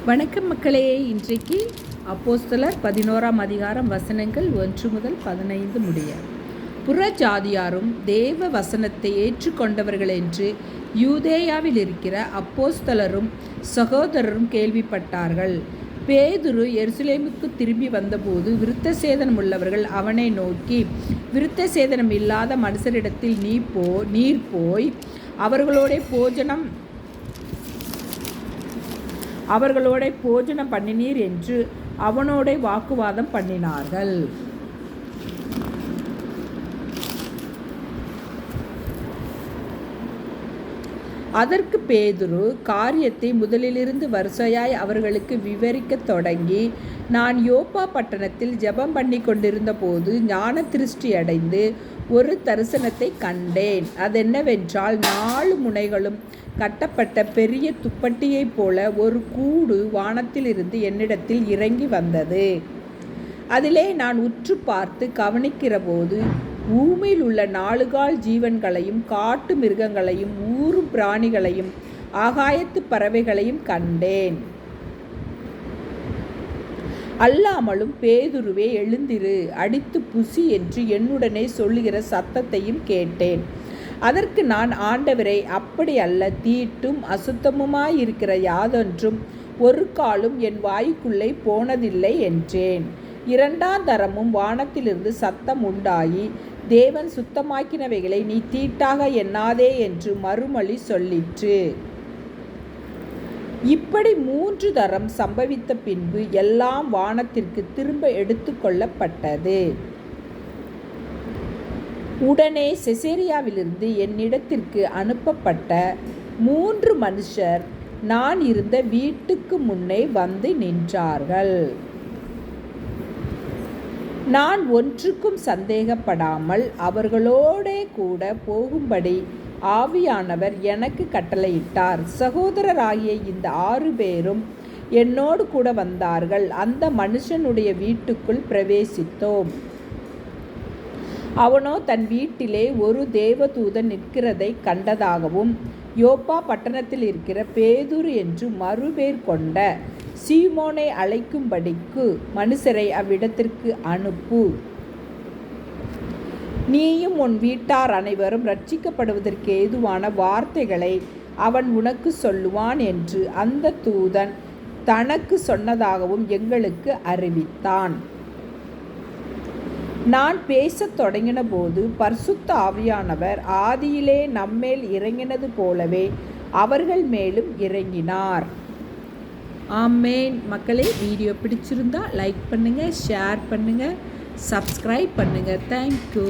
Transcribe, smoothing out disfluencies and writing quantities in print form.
வணக்கம் மக்களே. இன்றைக்கு அப்போஸ்தலர் 11ஆம் அதிகாரம் வசனங்கள் 1 முதல் 15 முடிய. புற ஜாதியாரும் தேவ வசனத்தை ஏற்றுக்கொண்டவர்கள் என்று யூதேயாவில் இருக்கிற அப்போஸ்தலரும் சகோதரரும் கேள்விப்பட்டார்கள். பேதுரு எருசலேமுக்கு திரும்பி வந்தபோது விருத்த சேதனம் உள்ளவர்கள் அவனை நோக்கி, விருத்த சேதனம் இல்லாத மனுஷரிடத்தில் நீர் போய் அவர்களோட போஜனம் பண்ணினீர் என்று அவனோட வாக்குவாதம் பண்ணினார்கள். அதற்கு பேதுரு காரியத்தை முதலிலிருந்து வரிசையாய் அவர்களுக்கு விவரிக்கத் தொடங்கி, நான் யோப்பா பட்டணத்தில் ஜெபம் பண்ணி கொண்டிருந்த போது ஞான திருஷ்டி அடைந்து ஒரு தரிசனத்தை கண்டேன். அதென்னவென்றால், 4 முனைகளும் கட்டப்பட்ட பெரிய துப்பட்டியைப் போல ஒரு கூடு வானத்திலிருந்து என்னிடத்தில் இறங்கி வந்தது. அதிலே நான் உற்று பார்த்து கவனிக்கிற போது பூமியில் உள்ள 4 கால் ஜீவன்களையும் காட்டு மிருகங்களையும் ஊரும் பிராணிகளையும் ஆகாயத்து பறவைகளையும் கண்டேன். அல்லாமலும் பேதுருவே, எழுந்திரு, அடித்து புசி என்று என்னுடனே சொல்லுகிற சத்தத்தையும் கேட்டேன். அதற்கு நான், ஆண்டவரே, அப்படி அல்ல, தீட்டும் அசுத்தமுமாயிருக்கிற யாதொன்றும் ஒரு காலும் என் வாய்க்குள்ளே போனதில்லை என்றேன். 2ஆம் தரமும் வானத்திலிருந்து சத்தம் உண்டாயி, தேவன் சுத்தமாக்கினவைகளை நீ தீட்டாக எண்ணாதே என்று மறுமொழி சொல்லிற்று. இப்படி 3 தரம் சம்பவித்த பின்பு எல்லாம் வானத்திற்கு திரும்ப எடுத்து கொள்ளப்பட்டது. உடனே செசேரியாவிலிருந்து என்னிடத்திற்கு அனுப்பப்பட்ட 3 மனுஷர் நான் இருந்த வீட்டுக்கு முன்னே வந்து நின்றார்கள். நான் ஒன்றுக்கும் சந்தேகப்படாமல் அவர்களோடே கூட போகும்படி ஆவியானவர் எனக்கு கட்டளையிட்டார். சகோதரராகிய இந்த 6 பேரும் என்னோடு கூட வந்தார்கள். அந்த மனுஷனுடைய வீட்டுக்குள் பிரவேசித்தோம். அவனோ தன் வீட்டிலே ஒரு தேவதூதன் நிற்கிறதை கண்டதாகவும், யோப்பா பட்டணத்தில் இருக்கிற பேதுரு என்று மறுபேர் கொண்ட சீமோனை அழைக்கும்படிக்கு மனுஷரை அவ்விடத்திற்கு அனுப்பு, நீயும் உன் வீட்டார் அனைவரும் ரட்சிக்கப்படுவதற்கு ஏதுவான வார்த்தைகளை அவன் உனக்கு சொல்லுவான் என்று அந்த தூதன் தனக்கு சொன்னதாகவும் எங்களுக்கு அறிவித்தான். நான் பேசத் தொடங்கின போது பரிசுத்த ஆவியானவர் ஆதியிலே நம்மேல் இறங்கினது போலவே அவர்கள் மேலும் இறங்கினார். ஆமேன். மக்களே, வீடியோ பிடிச்சிருந்தா லைக் பண்ணுங்கள், ஷேர் பண்ணுங்கள், சப்ஸ்கிரைப் பண்ணுங்கள். தேங்க்யூ.